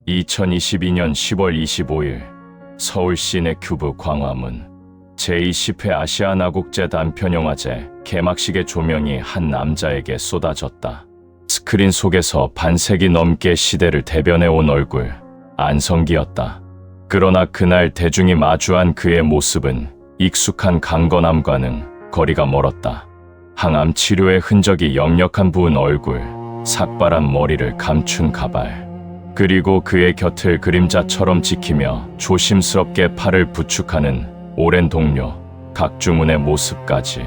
2022년 10월 25일 서울 시내큐브 광화문 제20회 아시아나국제 단편영화제 개막식의 조명이 한 남자에게 쏟아졌다. 스크린 속에서 반세기 넘게 시대를 대변해온 얼굴, 안성기였다. 그러나 그날 대중이 마주한 그의 모습은 익숙한 강건함과는 거리가 멀었다. 항암 치료의 흔적이 역력한 부은 얼굴, 삭발한 머리를 감춘 가발, 그리고 그의 곁을 그림자처럼 지키며 조심스럽게 팔을 부축하는 오랜 동료 각주문의 모습까지,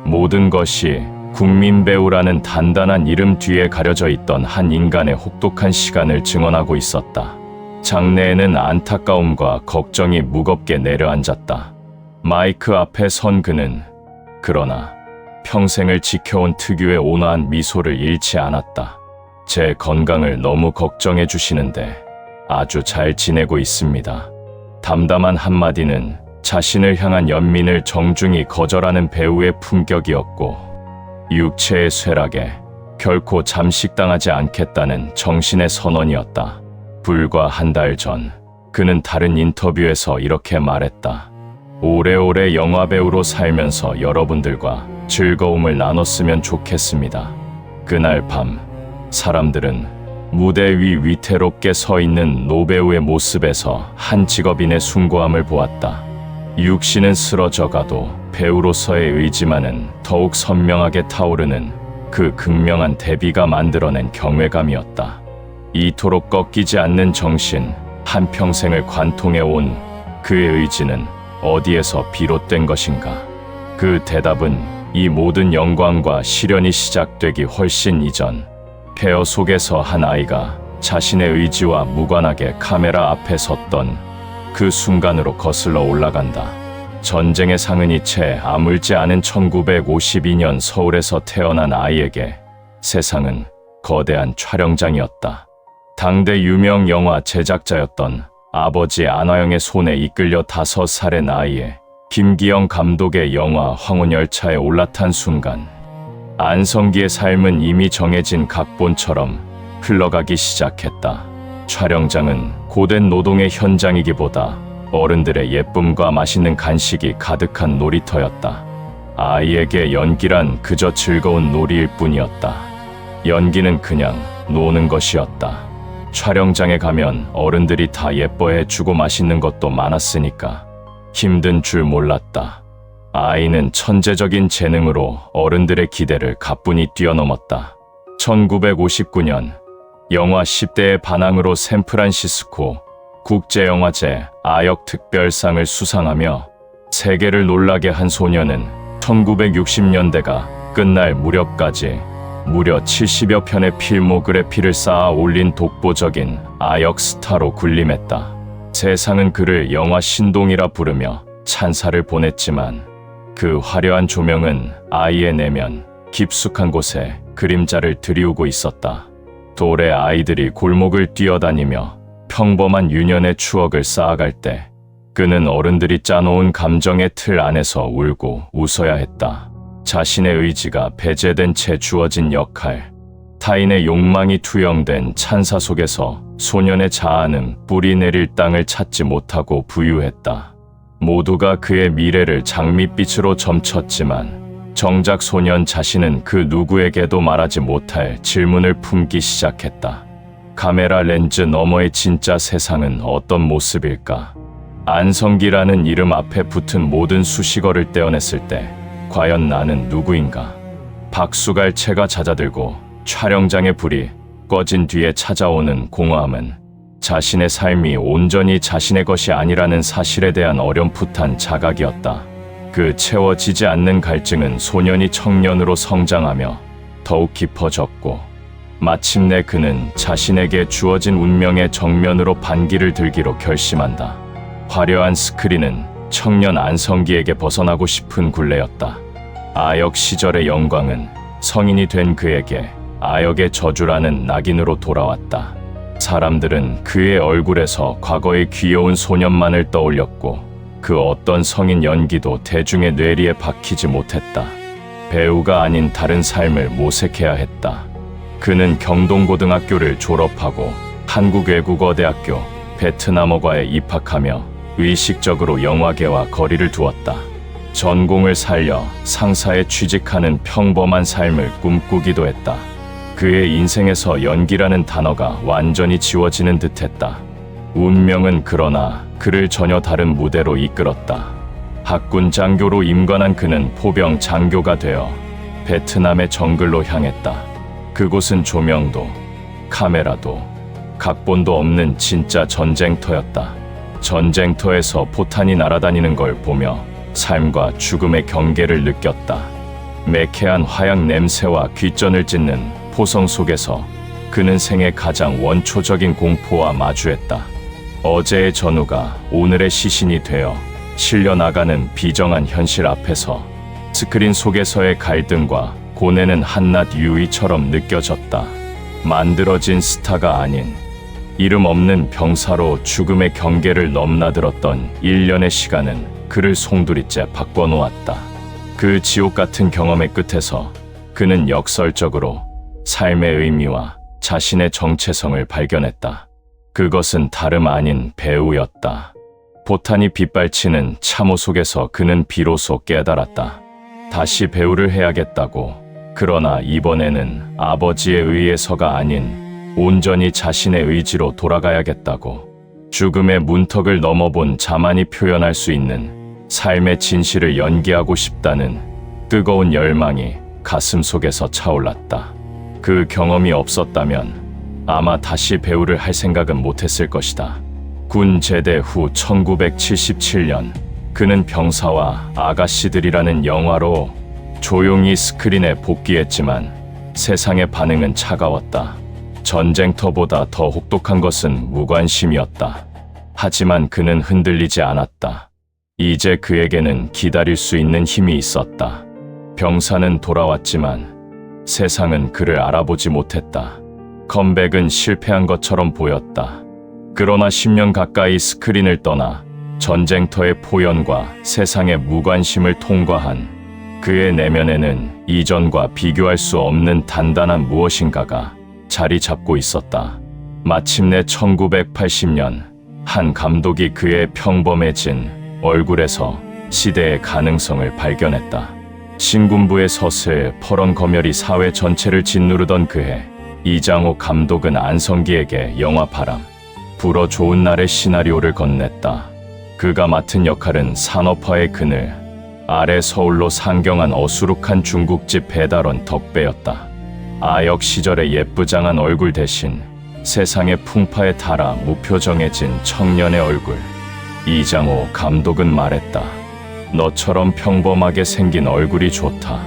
모든 것이 국민배우라는 단단한 이름 뒤에 가려져 있던 한 인간의 혹독한 시간을 증언하고 있었다. 장내에는 안타까움과 걱정이 무겁게 내려앉았다. 마이크 앞에 선 그는 그러나 평생을 지켜온 특유의 온화한 미소를 잃지 않았다. 제 건강을 너무 걱정해 주시는데 아주 잘 지내고 있습니다. 담담한 한마디는 자신을 향한 연민을 정중히 거절하는 배우의 품격이었고, 육체의 쇠락에 결코 잠식당하지 않겠다는 정신의 선언이었다. 불과 한 달 전, 그는 다른 인터뷰에서 이렇게 말했다. 오래오래 영화배우로 살면서 여러분들과 즐거움을 나눴으면 좋겠습니다. 그날 밤, 사람들은 무대 위 위태롭게 서 있는 노배우의 모습에서 한 직업인의 숭고함을 보았다. 육신은 쓰러져가도 배우로서의 의지만은 더욱 선명하게 타오르는 그 극명한 대비가 만들어낸 경외감이었다. 이토록 꺾이지 않는 정신, 한평생을 관통해온 그의 의지는 어디에서 비롯된 것인가? 그 대답은 이 모든 영광과 시련이 시작되기 훨씬 이전, 폐허 속에서 한 아이가 자신의 의지와 무관하게 카메라 앞에 섰던 그 순간으로 거슬러 올라간다. 전쟁의 상흔이 채 아물지 않은 1952년 서울에서 태어난 아이에게 세상은 거대한 촬영장이었다. 당대 유명 영화 제작자였던 아버지 안화영의 손에 이끌려 5살의 나이에 김기영 감독의 영화 황혼열차에 올라탄 순간, 안성기의 삶은 이미 정해진 각본처럼 흘러가기 시작했다. 촬영장은 고된 노동의 현장이기보다 어른들의 예쁨과 맛있는 간식이 가득한 놀이터였다. 아이에게 연기란 그저 즐거운 놀이일 뿐이었다. 연기는 그냥 노는 것이었다. 촬영장에 가면 어른들이 다 예뻐해 주고 맛있는 것도 많았으니까 힘든 줄 몰랐다. 아이는 천재적인 재능으로 어른들의 기대를 가뿐히 뛰어넘었다. 1959년 영화 10대의 반항으로 샌프란시스코 국제영화제 아역 특별상을 수상하며 세계를 놀라게 한 소녀는 1960년대가 끝날 무렵까지 무려 70여 편의 필모그래피를 쌓아 올린 독보적인 아역 스타로 군림했다. 세상은 그를 영화 신동이라 부르며 찬사를 보냈지만, 그 화려한 조명은 아이의 내면 깊숙한 곳에 그림자를 드리우고 있었다. 돌의 아이들이 골목을 뛰어다니며 평범한 유년의 추억을 쌓아갈 때 그는 어른들이 짜놓은 감정의 틀 안에서 울고 웃어야 했다. 자신의 의지가 배제된 채 주어진 역할, 타인의 욕망이 투영된 찬사 속에서 소년의 자아는 뿌리 내릴 땅을 찾지 못하고 부유했다. 모두가 그의 미래를 장밋빛으로 점쳤지만 정작 소년 자신은 그 누구에게도 말하지 못할 질문을 품기 시작했다. 카메라 렌즈 너머의 진짜 세상은 어떤 모습일까? 안성기라는 이름 앞에 붙은 모든 수식어를 떼어냈을 때 과연 나는 누구인가? 박수갈채가 잦아들고 촬영장의 불이 꺼진 뒤에 찾아오는 공허함은 자신의 삶이 온전히 자신의 것이 아니라는 사실에 대한 어렴풋한 자각이었다. 그 채워지지 않는 갈증은 소년이 청년으로 성장하며 더욱 깊어졌고, 마침내 그는 자신에게 주어진 운명의 정면으로 반기를 들기로 결심한다. 화려한 스크린은 청년 안성기에게 벗어나고 싶은 굴레였다. 아역 시절의 영광은 성인이 된 그에게 아역의 저주라는 낙인으로 돌아왔다. 사람들은 그의 얼굴에서 과거의 귀여운 소년만을 떠올렸고, 그 어떤 성인 연기도 대중의 뇌리에 박히지 못했다. 배우가 아닌 다른 삶을 모색해야 했다. 그는 경동고등학교를 졸업하고 한국외국어대학교 베트남어과에 입학하며 의식적으로 영화계와 거리를 두었다. 전공을 살려 상사에 취직하는 평범한 삶을 꿈꾸기도 했다. 그의 인생에서 연기라는 단어가 완전히 지워지는 듯했다. 운명은 그러나 그를 전혀 다른 무대로 이끌었다. 학군 장교로 임관한 그는 포병 장교가 되어 베트남의 정글로 향했다. 그곳은 조명도 카메라도 각본도 없는 진짜 전쟁터였다. 전쟁터에서 포탄이 날아다니는 걸 보며 삶과 죽음의 경계를 느꼈다. 매캐한 화약 냄새와 귓전을 찢는 포성 속에서 그는 생애 가장 원초적인 공포와 마주했다. 어제의 전우가 오늘의 시신이 되어 실려나가는 비정한 현실 앞에서 스크린 속에서의 갈등과 고뇌는 한낱 유의처럼 느껴졌다. 만들어진 스타가 아닌 이름 없는 병사로 죽음의 경계를 넘나들었던 1년의 시간은 그를 송두리째 바꿔놓았다. 그 지옥 같은 경험의 끝에서 그는 역설적으로 삶의 의미와 자신의 정체성을 발견했다. 그것은 다름 아닌 배우였다. 포탄이 빗발치는 참호 속에서 그는 비로소 깨달았다. 다시 배우를 해야겠다고. 그러나 이번에는 아버지에 의해서가 아닌 온전히 자신의 의지로 돌아가야겠다고. 죽음의 문턱을 넘어본 자만이 표현할 수 있는 삶의 진실을 연기하고 싶다는 뜨거운 열망이 가슴 속에서 차올랐다. 그 경험이 없었다면 아마 다시 배우를 할 생각은 못했을 것이다. 군 제대 후 1977년 그는 병사와 아가씨들이라는 영화로 조용히 스크린에 복귀했지만 세상의 반응은 차가웠다. 전쟁터보다 더 혹독한 것은 무관심이었다. 하지만 그는 흔들리지 않았다. 이제 그에게는 기다릴 수 있는 힘이 있었다. 병사는 돌아왔지만 세상은 그를 알아보지 못했다. 컴백은 실패한 것처럼 보였다. 그러나 10년 가까이 스크린을 떠나 전쟁터의 포연과 세상의 무관심을 통과한 그의 내면에는 이전과 비교할 수 없는 단단한 무엇인가가 자리 잡고 있었다. 마침내 1980년 한 감독이 그의 평범해진 얼굴에서 시대의 가능성을 발견했다. 신군부의 서슬 퍼런 검열이 사회 전체를 짓누르던 그해 이장호 감독은 안성기에게 영화 바람 불어 좋은 날의 시나리오를 건넸다. 그가 맡은 역할은 산업화의 그늘 아래 서울로 상경한 어수룩한 중국집 배달원 덕배였다. 아역 시절의 예쁘장한 얼굴 대신 세상의 풍파에 달아 무표정해진 청년의 얼굴. 이장호 감독은 말했다. 너처럼 평범하게 생긴 얼굴이 좋다.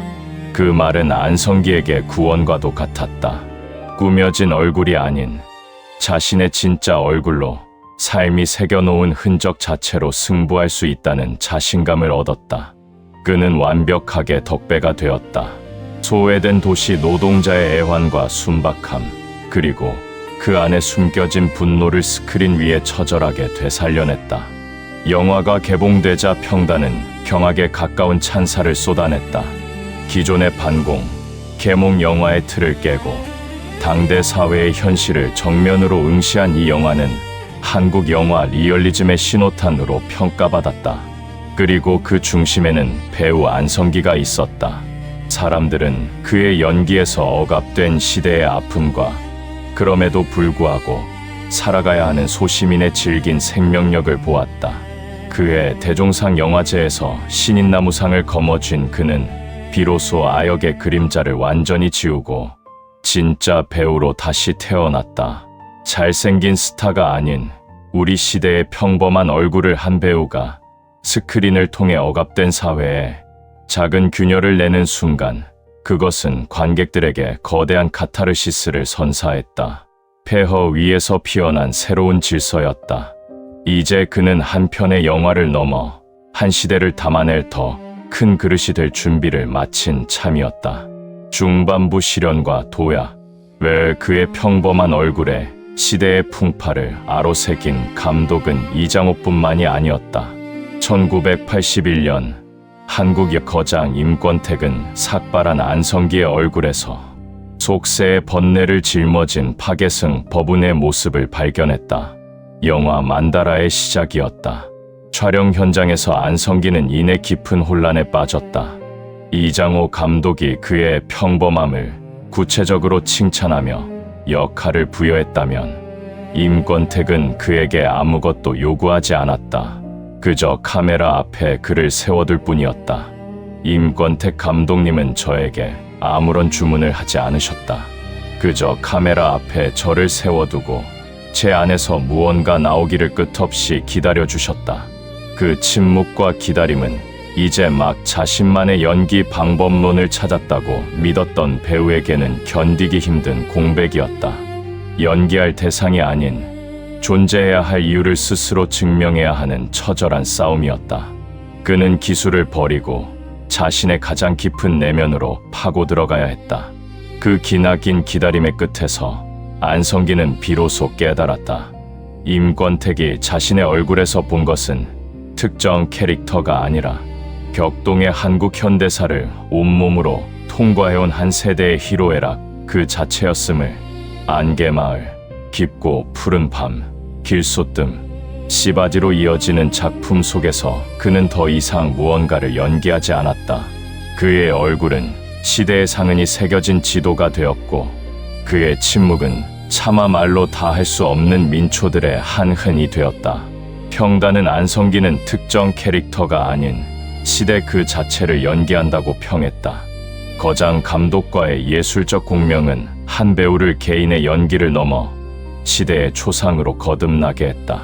그 말은 안성기에게 구원과도 같았다. 꾸며진 얼굴이 아닌 자신의 진짜 얼굴로 삶이 새겨놓은 흔적 자체로 승부할 수 있다는 자신감을 얻었다. 그는 완벽하게 덕배가 되었다. 소외된 도시 노동자의 애환과 순박함, 그리고 그 안에 숨겨진 분노를 스크린 위에 처절하게 되살려냈다. 영화가 개봉되자 평단은 경악에 가까운 찬사를 쏟아냈다. 기존의 반공, 계몽 영화의 틀을 깨고 당대 사회의 현실을 정면으로 응시한 이 영화는 한국 영화 리얼리즘의 신호탄으로 평가받았다. 그리고 그 중심에는 배우 안성기가 있었다. 사람들은 그의 연기에서 억압된 시대의 아픔과 그럼에도 불구하고 살아가야 하는 소시민의 질긴 생명력을 보았다. 그의 대종상 영화제에서 신인나무상을 거머쥔 그는 비로소 아역의 그림자를 완전히 지우고 진짜 배우로 다시 태어났다. 잘생긴 스타가 아닌 우리 시대의 평범한 얼굴을 한 배우가 스크린을 통해 억압된 사회에 작은 균열을 내는 순간 그것은 관객들에게 거대한 카타르시스를 선사했다. 폐허 위에서 피어난 새로운 질서였다. 이제 그는 한 편의 영화를 넘어 한 시대를 담아낼 더 큰 그릇이 될 준비를 마친 참이었다. 중반부 시련과 도약, 왜 그의 평범한 얼굴에 시대의 풍파를 아로새긴 감독은 이장호뿐만이 아니었다. 1981년 한국의 거장 임권택은 삭발한 안성기의 얼굴에서 속세의 번뇌를 짊어진 박예승 법운의 모습을 발견했다. 영화 만다라의 시작이었다. 촬영 현장에서 안성기는 이내 깊은 혼란에 빠졌다. 이장호 감독이 그의 평범함을 구체적으로 칭찬하며 역할을 부여했다면 임권택은 그에게 아무것도 요구하지 않았다. 그저 카메라 앞에 그를 세워둘 뿐이었다. 임권택 감독님은 저에게 아무런 주문을 하지 않으셨다. 그저 카메라 앞에 저를 세워두고 제 안에서 무언가 나오기를 끝없이 기다려주셨다. 그 침묵과 기다림은 이제 막 자신만의 연기 방법론을 찾았다고 믿었던 배우에게는 견디기 힘든 공백이었다. 연기할 대상이 아닌 존재해야 할 이유를 스스로 증명해야 하는 처절한 싸움이었다. 그는 기술을 버리고 자신의 가장 깊은 내면으로 파고 들어가야 했다. 그 기나긴 기다림의 끝에서 안성기는 비로소 깨달았다. 임권택이 자신의 얼굴에서 본 것은 특정 캐릭터가 아니라 격동의 한국 현대사를 온몸으로 통과해온 한 세대의 희로애락 그 자체였음을. 안개마을, 깊고 푸른 밤, 길소뜸, 시바지로 이어지는 작품 속에서 그는 더 이상 무언가를 연기하지 않았다. 그의 얼굴은 시대의 상흔이 새겨진 지도가 되었고 그의 침묵은 차마 말로 다 할 수 없는 민초들의 한 흔이 되었다. 평단은 안성기는 특정 캐릭터가 아닌 시대 그 자체를 연기한다고 평했다. 거장 감독과의 예술적 공명은 한 배우를 개인의 연기를 넘어 시대의 초상으로 거듭나게 했다.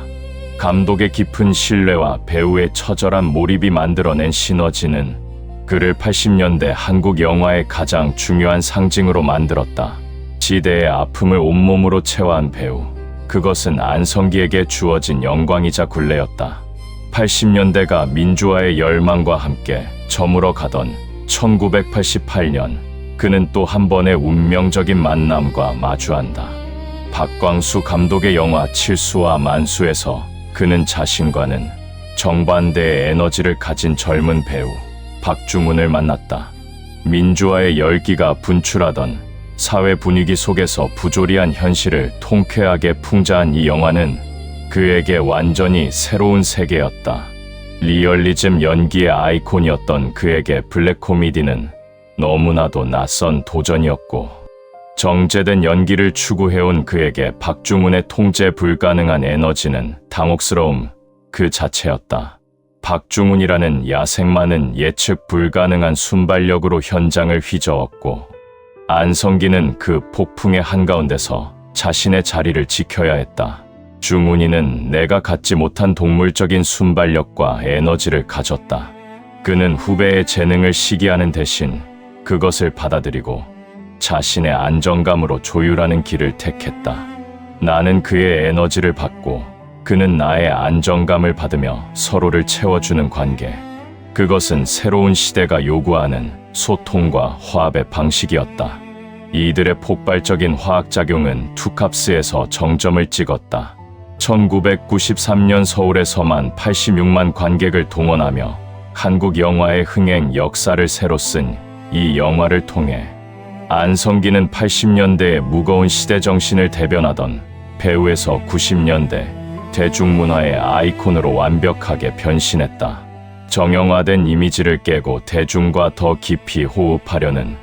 감독의 깊은 신뢰와 배우의 처절한 몰입이 만들어낸 시너지는 그를 80년대 한국 영화의 가장 중요한 상징으로 만들었다. 시대의 아픔을 온몸으로 체화한 배우. 그것은 안성기에게 주어진 영광이자 굴레였다. 80년대가 민주화의 열망과 함께 저물어 가던 1988년, 그는 또 한 번의 운명적인 만남과 마주한다. 박광수 감독의 영화 칠수와 만수에서 그는 자신과는 정반대의 에너지를 가진 젊은 배우 박중훈을 만났다. 민주화의 열기가 분출하던 사회 분위기 속에서 부조리한 현실을 통쾌하게 풍자한 이 영화는 그에게 완전히 새로운 세계였다. 리얼리즘 연기의 아이콘이었던 그에게 블랙 코미디는 너무나도 낯선 도전이었고, 정제된 연기를 추구해온 그에게 박중훈의 통제 불가능한 에너지는 당혹스러움 그 자체였다. 박중훈이라는 야생마는 예측 불가능한 순발력으로 현장을 휘저었고, 안성기는 그 폭풍의 한가운데서 자신의 자리를 지켜야 했다. 중훈이는 내가 갖지 못한 동물적인 순발력과 에너지를 가졌다. 그는 후배의 재능을 시기하는 대신 그것을 받아들이고 자신의 안정감으로 조율하는 길을 택했다. 나는 그의 에너지를 받고 그는 나의 안정감을 받으며 서로를 채워주는 관계. 그것은 새로운 시대가 요구하는 소통과 화합의 방식이었다. 이들의 폭발적인 화학작용은 투캅스에서 정점을 찍었다. 1993년 서울에서만 86만 관객을 동원하며 한국 영화의 흥행 역사를 새로 쓴 이 영화를 통해 안성기는 80년대의 무거운 시대정신을 대변하던 배우에서 90년대 대중문화의 아이콘으로 완벽하게 변신했다. 정형화된 이미지를 깨고 대중과 더 깊이 호흡하려는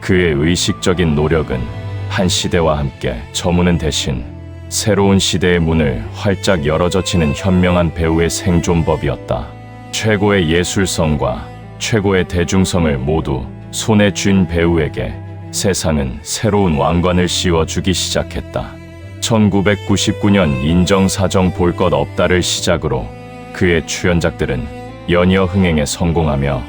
그의 의식적인 노력은 한 시대와 함께 저무는 대신 새로운 시대의 문을 활짝 열어젖히는 현명한 배우의 생존법이었다. 최고의 예술성과 최고의 대중성을 모두 손에 쥔 배우에게 세상은 새로운 왕관을 씌워주기 시작했다. 1999년 인정사정 볼 것 없다를 시작으로 그의 출연작들은 연이어 흥행에 성공하며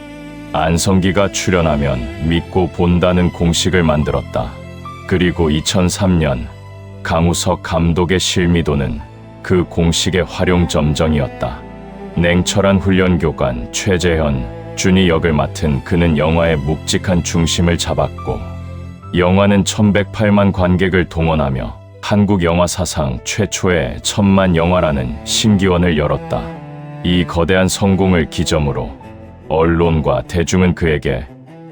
안성기가 출연하면 믿고 본다는 공식을 만들었다. 그리고 2003년 강우석 감독의 실미도는 그 공식의 활용점정이었다. 냉철한 훈련교관 최재현, 준이 역을 맡은 그는 영화의 묵직한 중심을 잡았고, 영화는 1108만 관객을 동원하며 한국 영화 사상 최초의 1000만 영화라는 신기원을 열었다. 이 거대한 성공을 기점으로 언론과 대중은 그에게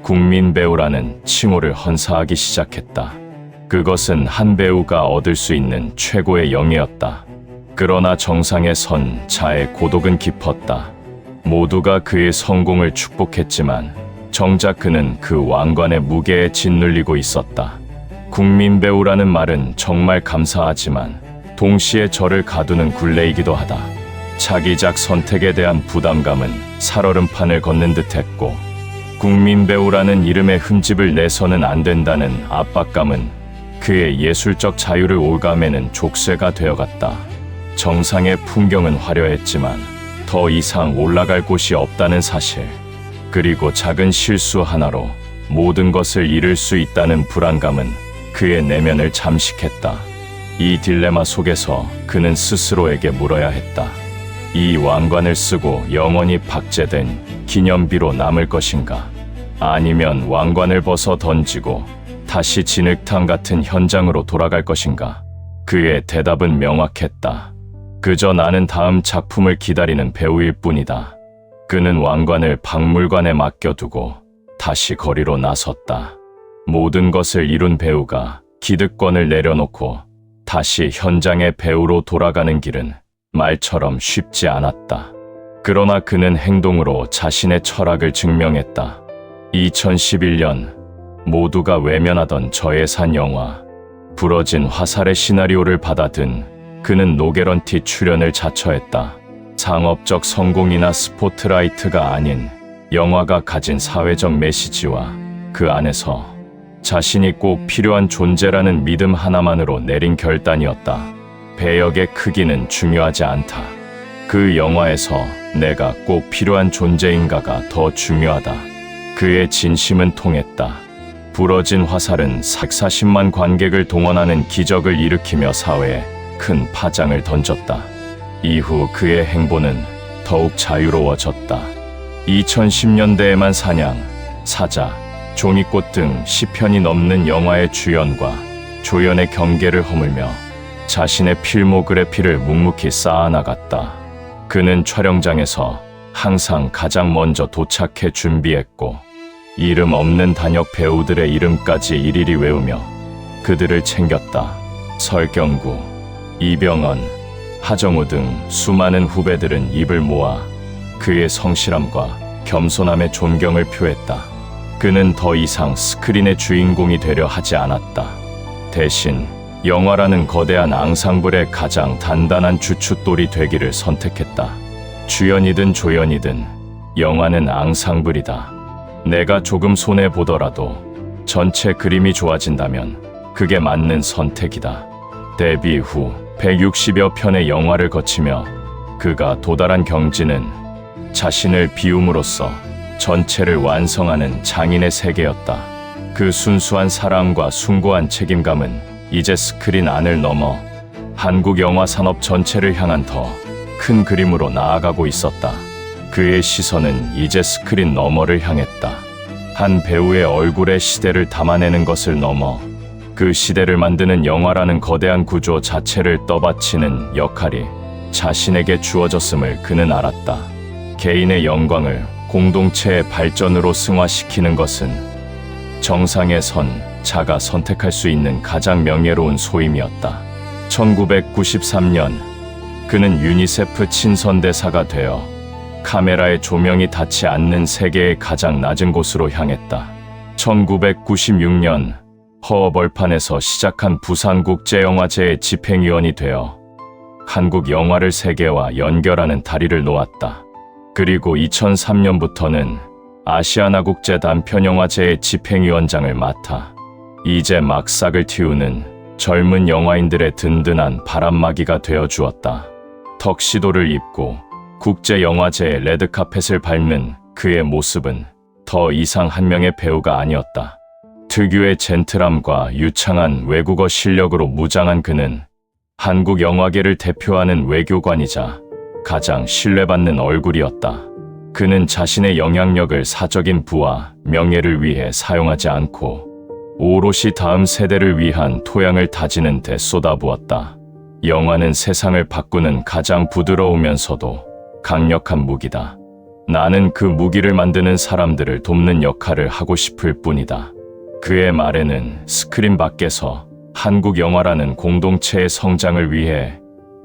국민 배우라는 칭호를 헌사하기 시작했다. 그것은 한 배우가 얻을 수 있는 최고의 영예였다. 그러나 정상에 선 자의 고독은 깊었다. 모두가 그의 성공을 축복했지만 정작 그는 그 왕관의 무게에 짓눌리고 있었다. 국민 배우라는 말은 정말 감사하지만 동시에 저를 가두는 굴레이기도 하다. 차기작 선택에 대한 부담감은 살얼음판을 걷는 듯했고, 국민 배우라는 이름의 흠집을 내서는 안 된다는 압박감은 그의 예술적 자유를 올가매는 족쇄가 되어갔다. 정상의 풍경은 화려했지만 더 이상 올라갈 곳이 없다는 사실, 그리고 작은 실수 하나로 모든 것을 잃을 수 있다는 불안감은 그의 내면을 잠식했다. 이 딜레마 속에서 그는 스스로에게 물어야 했다. 이 왕관을 쓰고 영원히 박제된 기념비로 남을 것인가? 아니면 왕관을 벗어 던지고 다시 진흙탕 같은 현장으로 돌아갈 것인가? 그의 대답은 명확했다. 그저 나는 다음 작품을 기다리는 배우일 뿐이다. 그는 왕관을 박물관에 맡겨두고 다시 거리로 나섰다. 모든 것을 이룬 배우가 기득권을 내려놓고 다시 현장의 배우로 돌아가는 길은 말처럼 쉽지 않았다. 그러나 그는 행동으로 자신의 철학을 증명했다. 2011년 모두가 외면하던 저예산 영화 부러진 화살의 시나리오를 받아든 그는 노게런티 출연을 자처했다. 상업적 성공이나 스포트라이트가 아닌 영화가 가진 사회적 메시지와 그 안에서 자신이 꼭 필요한 존재라는 믿음 하나만으로 내린 결단이었다. 배역의 크기는 중요하지 않다. 그 영화에서 내가 꼭 필요한 존재인가가 더 중요하다. 그의 진심은 통했다. 부러진 화살은 140만 관객을 동원하는 기적을 일으키며 사회에 큰 파장을 던졌다. 이후 그의 행보는 더욱 자유로워졌다. 2010년대에만 사냥, 사자, 종이꽃 등 10편이 넘는 영화의 주연과 조연의 경계를 허물며 자신의 필모그래피를 묵묵히 쌓아나갔다. 그는 촬영장에서 항상 가장 먼저 도착해 준비했고, 이름 없는 단역 배우들의 이름까지 일일이 외우며 그들을 챙겼다. 설경구, 이병헌, 하정우 등 수많은 후배들은 입을 모아 그의 성실함과 겸손함에 존경을 표했다. 그는 더 이상 스크린의 주인공이 되려 하지 않았다. 대신 영화라는 거대한 앙상블의 가장 단단한 주춧돌이 되기를 선택했다. 주연이든 조연이든 영화는 앙상블이다. 내가 조금 손해보더라도 전체 그림이 좋아진다면 그게 맞는 선택이다. 데뷔 후 160여 편의 영화를 거치며 그가 도달한 경지는 자신을 비움으로써 전체를 완성하는 장인의 세계였다. 그 순수한 사랑과 숭고한 책임감은 이제 스크린 안을 넘어 한국 영화 산업 전체를 향한 더 큰 그림으로 나아가고 있었다. 그의 시선은 이제 스크린 너머를 향했다. 한 배우의 얼굴에 시대를 담아내는 것을 넘어 그 시대를 만드는 영화라는 거대한 구조 자체를 떠받치는 역할이 자신에게 주어졌음을 그는 알았다. 개인의 영광을 공동체의 발전으로 승화시키는 것은 정상에 선 자가 선택할 수 있는 가장 명예로운 소임이었다. 1993년 그는 유니세프 친선대사가 되어 카메라의 조명이 닿지 않는 세계의 가장 낮은 곳으로 향했다. 1996년 허허벌판에서 시작한 부산국제영화제의 집행위원이 되어 한국 영화를 세계와 연결하는 다리를 놓았다. 그리고 2003년부터는 아시아나국제 단편영화제의 집행위원장을 맡아 이제 막 싹을 틔우는 젊은 영화인들의 든든한 바람막이가 되어주었다. 턱시도를 입고 국제영화제의 레드카펫을 밟는 그의 모습은 더 이상 한 명의 배우가 아니었다. 특유의 젠틀함과 유창한 외국어 실력으로 무장한 그는 한국 영화계를 대표하는 외교관이자 가장 신뢰받는 얼굴이었다. 그는 자신의 영향력을 사적인 부와 명예를 위해 사용하지 않고 오롯이 다음 세대를 위한 토양을 다지는 데 쏟아부었다. 영화는 세상을 바꾸는 가장 부드러우면서도 강력한 무기다. 나는 그 무기를 만드는 사람들을 돕는 역할을 하고 싶을 뿐이다. 그의 말에는 스크린 밖에서 한국 영화라는 공동체의 성장을 위해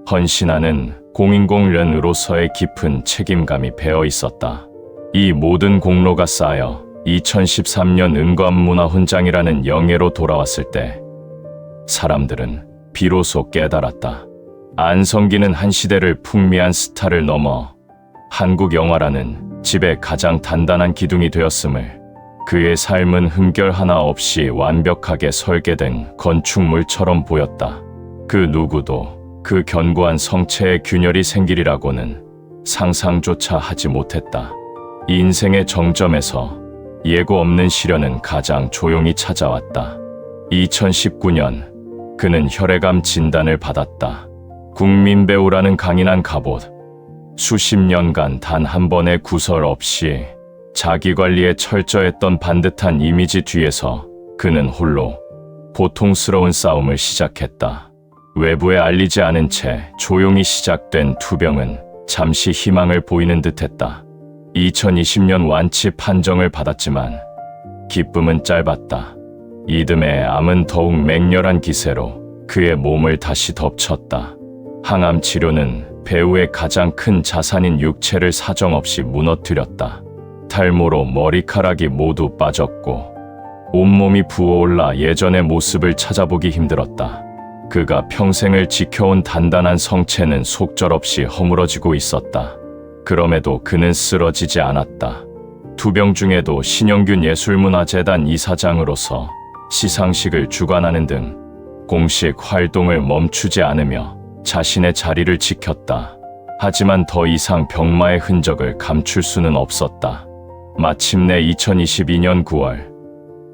헌신하는 공인공연으로서의 깊은 책임감이 배어 있었다. 이 모든 공로가 쌓여 2013년 은관문화훈장이라는 영예로 돌아왔을 때 사람들은 비로소 깨달았다. 안성기는 한 시대를 풍미한 스타를 넘어 한국 영화라는 집의 가장 단단한 기둥이 되었음을, 그의 삶은 흠결 하나 없이 완벽하게 설계된 건축물처럼 보였다. 그 누구도 그 견고한 성체에 균열이 생기리라고는 상상조차 하지 못했다. 인생의 정점에서 예고 없는 시련은 가장 조용히 찾아왔다. 2019년 그는 혈액암 진단을 받았다. 국민배우라는 강인한 갑옷, 수십 년간 단 한 번의 구설 없이 자기관리에 철저했던 반듯한 이미지 뒤에서 그는 홀로 고통스러운 싸움을 시작했다. 외부에 알리지 않은 채 조용히 시작된 투병은 잠시 희망을 보이는 듯했다. 2020년 완치 판정을 받았지만 기쁨은 짧았다. 이듬해 암은 더욱 맹렬한 기세로 그의 몸을 다시 덮쳤다. 항암 치료는 배우의 가장 큰 자산인 육체를 사정없이 무너뜨렸다. 탈모로 머리카락이 모두 빠졌고 온몸이 부어올라 예전의 모습을 찾아보기 힘들었다. 그가 평생을 지켜온 단단한 성체는 속절없이 허물어지고 있었다. 그럼에도 그는 쓰러지지 않았다. 투병 중에도 신영균 예술문화재단 이사장으로서 시상식을 주관하는 등 공식 활동을 멈추지 않으며 자신의 자리를 지켰다. 하지만 더 이상 병마의 흔적을 감출 수는 없었다. 마침내 2022년 9월,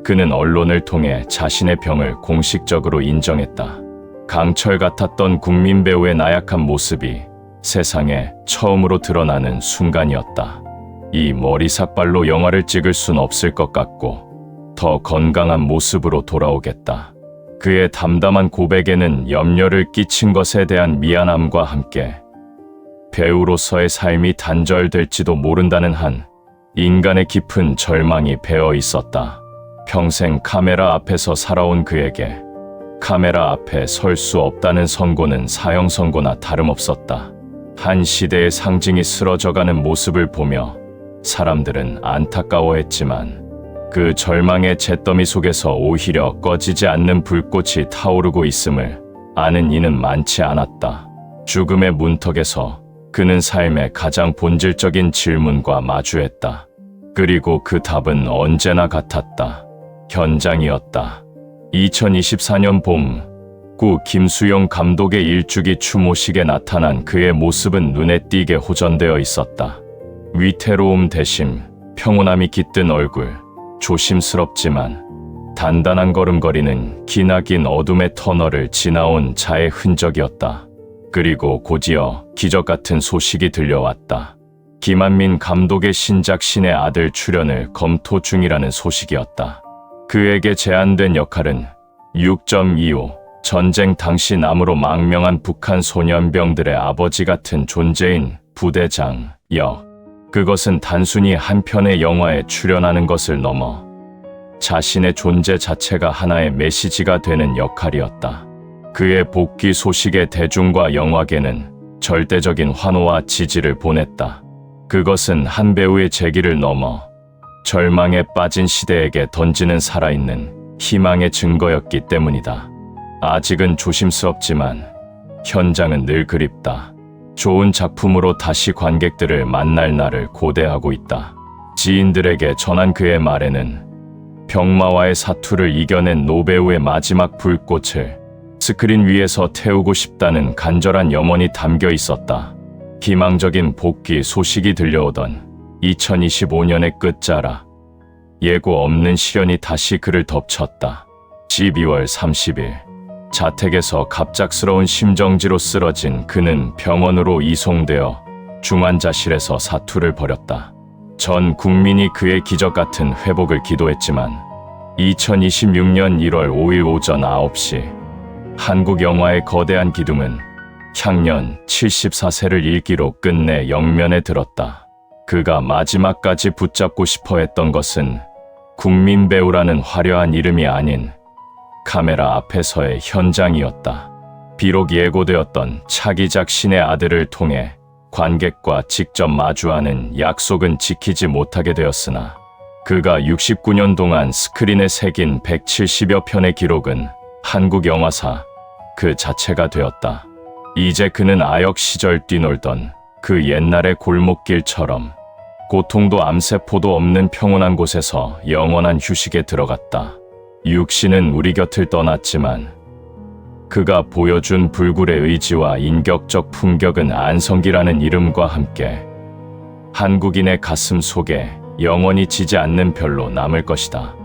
그는 언론을 통해 자신의 병을 공식적으로 인정했다. 강철 같았던 국민배우의 나약한 모습이 세상에 처음으로 드러나는 순간이었다. 이 머리 삭발로 영화를 찍을 순 없을 것 같고 더 건강한 모습으로 돌아오겠다. 그의 담담한 고백에는 염려를 끼친 것에 대한 미안함과 함께 배우로서의 삶이 단절될지도 모른다는 한 인간의 깊은 절망이 배어 있었다. 평생 카메라 앞에서 살아온 그에게 카메라 앞에 설 수 없다는 선고는 사형 선고나 다름없었다. 한 시대의 상징이 쓰러져가는 모습을 보며 사람들은 안타까워했지만 그 절망의 잿더미 속에서 오히려 꺼지지 않는 불꽃이 타오르고 있음을 아는 이는 많지 않았다. 죽음의 문턱에서 그는 삶의 가장 본질적인 질문과 마주했다. 그리고 그 답은 언제나 같았다. 현장이었다. 2024년 봄, 구 김수용 감독의 일주기 추모식에 나타난 그의 모습은 눈에 띄게 호전되어 있었다. 위태로움 대신 평온함이 깃든 얼굴, 조심스럽지만 단단한 걸음걸이는 기나긴 어둠의 터널을 지나온 자의 흔적이었다. 그리고 곧이어 기적 같은 소식이 들려왔다. 김한민 감독의 신작 신의 아들 출연을 검토 중이라는 소식이었다. 그에게 제안된 역할은 6.25 전쟁 당시 남으로 망명한 북한 소년병들의 아버지 같은 존재인 부대장 역. 그것은 단순히 한 편의 영화에 출연하는 것을 넘어 자신의 존재 자체가 하나의 메시지가 되는 역할이었다. 그의 복귀 소식에 대중과 영화계는 절대적인 환호와 지지를 보냈다. 그것은 한 배우의 재기를 넘어 절망에 빠진 시대에게 던지는 살아있는 희망의 증거였기 때문이다. 아직은 조심스럽지만 현장은 늘 그립다. 좋은 작품으로 다시 관객들을 만날 날을 고대하고 있다. 지인들에게 전한 그의 말에는 병마와의 사투를 이겨낸 노배우의 마지막 불꽃을 스크린 위에서 태우고 싶다는 간절한 염원이 담겨 있었다. 희망적인 복귀 소식이 들려오던 2025년의 끝자락, 예고 없는 시련이 다시 그를 덮쳤다. 12월 30일, 자택에서 갑작스러운 심정지로 쓰러진 그는 병원으로 이송되어 중환자실에서 사투를 벌였다. 전 국민이 그의 기적 같은 회복을 기도했지만 2026년 1월 5일 오전 9시 한국 영화의 거대한 기둥은 향년 74세를 일기로 끝내 영면에 들었다. 그가 마지막까지 붙잡고 싶어 했던 것은 국민 배우라는 화려한 이름이 아닌 카메라 앞에서의 현장이었다. 비록 예고되었던 차기작 신의 아들을 통해 관객과 직접 마주하는 약속은 지키지 못하게 되었으나 그가 69년 동안 스크린에 새긴 170여 편의 기록은 한국 영화사 그 자체가 되었다. 이제 그는 아역 시절 뛰놀던 그 옛날의 골목길처럼 고통도 암세포도 없는 평온한 곳에서 영원한 휴식에 들어갔다. 육신은 우리 곁을 떠났지만 그가 보여준 불굴의 의지와 인격적 품격은 안성기라는 이름과 함께 한국인의 가슴 속에 영원히 지지 않는 별로 남을 것이다.